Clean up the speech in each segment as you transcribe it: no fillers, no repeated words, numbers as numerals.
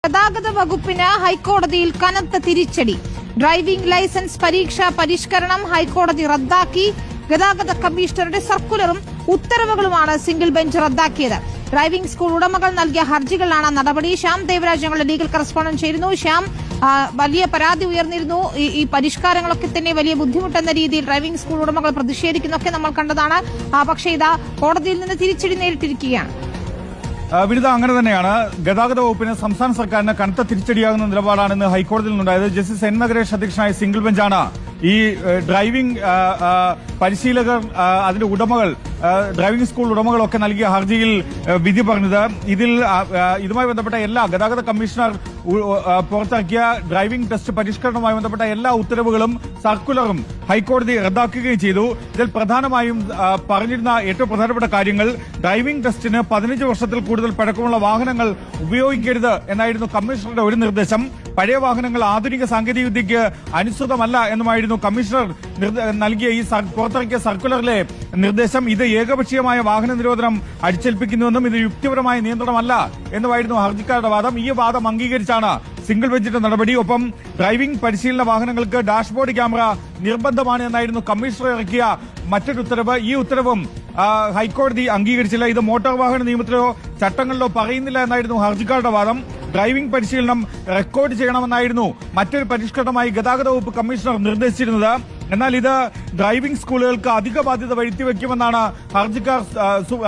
ഗതാഗത വകുപ്പിന് ഹൈക്കോടതിയിൽ കനത്ത തിരിച്ചടി. ഡ്രൈവിംഗ് ലൈസൻസ് പരീക്ഷ പരിഷ്കരണം ഹൈക്കോടതി റദ്ദാക്കി. ഗതാഗത കമ്മീഷണറുടെ സർക്കുലറും ഉത്തരവുകളുമാണ് സിംഗിൾ ബെഞ്ച് റദ്ദാക്കിയത്. ഡ്രൈവിംഗ് സ്കൂൾ ഉടമകൾ നൽകിയ ഹർജികളിലാണ് നടപടി. ശ്യാം ദേവരാജ് ഞങ്ങളുടെ ലീഗൽ കറസ്പോണ്ടന്റ് ചേരുന്നു. ശ്യാം, വലിയ പരാതി ഉയർന്നിരുന്നു. ഈ പരിഷ്കാരങ്ങളൊക്കെ തന്നെ വലിയ ബുദ്ധിമുട്ടെന്ന രീതിയിൽ ഡ്രൈവിംഗ് സ്കൂൾ ഉടമകൾ പ്രതിഷേധിക്കുന്നൊക്കെ നമ്മൾ കണ്ടതാണ്. പക്ഷേ ഇതാ കോടതിയിൽ നിന്ന് തിരിച്ചടി നേരിട്ടിരിക്കുകയാണ്. വിനിത, അങ്ങനെ തന്നെയാണ്. ഗതാഗത വകുപ്പിന് സംസ്ഥാന സർക്കാരിന് കനത്ത തിരിച്ചടിയാകുന്ന നിലപാടാണ് ഇന്ന് ഹൈക്കോടതിയിൽ നിന്നുണ്ടായത്. ജസ്റ്റിസ് എൻ നഗരേഷ് അധ്യക്ഷനായ സിംഗിൾ ബെഞ്ചാണ് ഈ ഡ്രൈവിംഗ് പരിശീലകർ, അതിന്റെ ഉടമകൾ, ഡ്രൈവിംഗ് സ്കൂൾ ഉടമകളൊക്കെ നൽകിയ ഹർജിയിൽ വിധി പറഞ്ഞത്. ഇതുമായി ബന്ധപ്പെട്ട എല്ലാ ഗതാഗത കമ്മീഷണർ പുറത്തിറക്കിയ ഡ്രൈവിംഗ് ടെസ്റ്റ് പരിഷ്കരണവുമായി ബന്ധപ്പെട്ട എല്ലാ ഉത്തരവുകളും സർക്കുലറും ഹൈക്കോടതി റദ്ദാക്കുകയും ചെയ്തു. ഇതിൽ പ്രധാനമായും പറഞ്ഞിരുന്ന ഏറ്റവും പ്രധാനപ്പെട്ട കാര്യങ്ങൾ ഡ്രൈവിംഗ് ടെസ്റ്റിന് 15 വർഷത്തിൽ കൂടുതൽ പഴക്കമുള്ള വാഹനങ്ങൾ ഉപയോഗിക്കരുത് എന്നായിരുന്നു കമ്മീഷണറുടെ ഒരു നിർദ്ദേശം. പഴയ വാഹനങ്ങൾ ആധുനിക സാങ്കേതികവിദ്യയ്ക്ക് അനുസൃതമല്ല എന്നുമായിരുന്നു കമ്മീഷണർ നൽകിയ ഈ പുറത്തിറക്കിയ സർക്കുലറിലെ നിർദ്ദേശം. ഇത് ഏകപക്ഷീയമായ വാഹന നിരോധനം അടിച്ചേൽപ്പിക്കുന്നുവെന്നും ഇത് യുക്തിപരമായ നിയന്ത്രണമല്ല എന്നുമായിരുന്നു ഹർജിക്കാരുടെ വാദം. ഈ വാദം അംഗീകരിച്ചാണ് സിംഗിൾ ബെഞ്ചിന്റെ നടപടി. ഒപ്പം ഡ്രൈവിംഗ് പരിശീലന വാഹനങ്ങൾക്ക് ഡാഷ്ബോർഡ് ക്യാമറ നിർബന്ധമാണ് എന്നായിരുന്നു കമ്മീഷണർ ഇറക്കിയ മറ്റൊരു ഉത്തരവ്. ഈ ഉത്തരവും ഹൈക്കോടതി അംഗീകരിച്ചില്ല. ഇത് മോട്ടോർ വാഹന നിയമത്തിലോ ചട്ടങ്ങളിലോ പറയുന്നില്ല എന്നായിരുന്നു ഹർജിക്കാരുടെ വാദം. ഡ്രൈവിംഗ് പരിശീലനം റെക്കോർഡ് ചെയ്യണമെന്നായിരുന്നു മറ്റൊരു പരിഷ്കരണമായി ഗതാഗത വകുപ്പ് കമ്മീഷണർ നിർദ്ദേശിച്ചിരുന്നത്. എന്നാൽ ഇത് ഡ്രൈവിംഗ് സ്കൂളുകൾക്ക് അധിക ബാധ്യത വരുത്തിവെക്കുമെന്നാണ് ഹർജിക്കാർ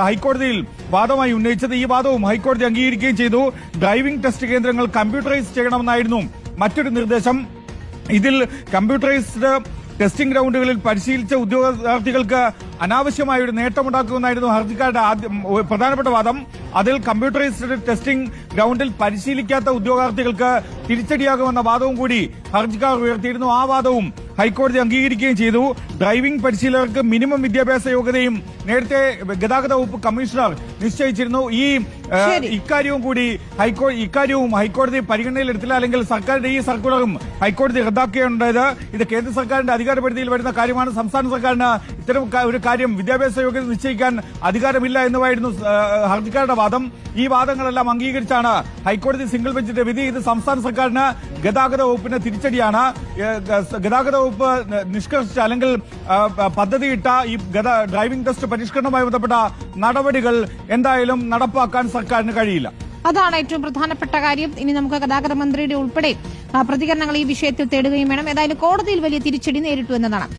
ഹൈക്കോടതിയിൽ വാദമായി ഉന്നയിച്ചത്. ഈ വാദവും ഹൈക്കോടതി അംഗീകരിക്കുകയും ചെയ്തു. ഡ്രൈവിംഗ് ടെസ്റ്റ് കേന്ദ്രങ്ങൾ കമ്പ്യൂട്ടറൈസ് ചെയ്യണമെന്നായിരുന്നു മറ്റൊരു നിർദ്ദേശം. ഇതിൽ കമ്പ്യൂട്ടറൈസ്ഡ് ടെസ്റ്റിംഗ് ഗ്രൌണ്ടുകളിൽ പരിശീലിച്ച ഉദ്യോഗാർത്ഥികൾക്ക് അനാവശ്യമായ ഒരു നേട്ടമുണ്ടാക്കുമെന്നായിരുന്നു ഹർജിക്കാരുടെ പ്രധാനപ്പെട്ട വാദം. അതിൽ കമ്പ്യൂട്ടറൈസ്ഡ് ടെസ്റ്റിംഗ് ഗ്രൌണ്ടിൽ പരിശീലിക്കാത്ത ഉദ്യോഗാർത്ഥികൾക്ക് തിരിച്ചടിയാകുമെന്ന വാദവും കൂടി ഹർജിക്കാർ ഉയർത്തിയിരുന്നു. ആ വാദവും ഹൈക്കോടതി അംഗീകരിക്കുകയും ചെയ്തു. ഡ്രൈവിംഗ് പരിശീലകർക്ക് മിനിമം വിദ്യാഭ്യാസ യോഗ്യതയും നേരത്തെ ഗതാഗത വകുപ്പ് കമ്മീഷണർ നിശ്ചയിച്ചിരുന്നു. ഇക്കാര്യവും ഹൈക്കോടതി പരിഗണനയിലെടുത്തില്ല. അല്ലെങ്കിൽ സർക്കാരിന്റെ ഈ സർക്കുലറും ഹൈക്കോടതി റദ്ദാക്കുകയുണ്ടായത്. ഇത് കേന്ദ്ര സർക്കാരിന്റെ അധികാരപരിധിയിൽ വരുന്ന കാര്യമാണ്. സംസ്ഥാന സർക്കാരിന് ഇത്തരം ഒരു കാര്യം വിദ്യാഭ്യാസ യോഗ്യത നിശ്ചയിക്കാൻ അധികാരമില്ല എന്നുമായിരുന്നു ഹർജിക്കാരുടെ വാദം. ഈ വാദങ്ങളെല്ലാം അംഗീകരിച്ചാണ് ഹൈക്കോടതി സിംഗിൾ ബെഞ്ചിന്റെ വിധി. ഇത് സംസ്ഥാന സർക്കാരിന് ഗതാഗത വകുപ്പിന് തിരിച്ചടിയാണ്. ഗതാഗത വകുപ്പ് നിഷ്കർഷിച്ച അല്ലെങ്കിൽ പദ്ധതിയിട്ട ഈ ഡ്രൈവിംഗ് ടെസ്റ്റ് പരിഷ്കരണവുമായി ബന്ധപ്പെട്ട നടപടികൾ എന്തായാലും നടപ്പാക്കാൻ സർക്കാരിന് കഴിയില്ല. അതാണ് ഏറ്റവും പ്രധാനപ്പെട്ട കാര്യം. ഇനി നമുക്ക് ഗതാഗത മന്ത്രിയുടെ ഉൾപ്പെടെ പ്രതികരണങ്ങൾ ഈ വിഷയത്തിൽ തേടുകയും വേണം. ഏതായാലും കോടതിയിൽ വലിയ തിരിച്ചടി നേരിട്ടു എന്നതാണ്.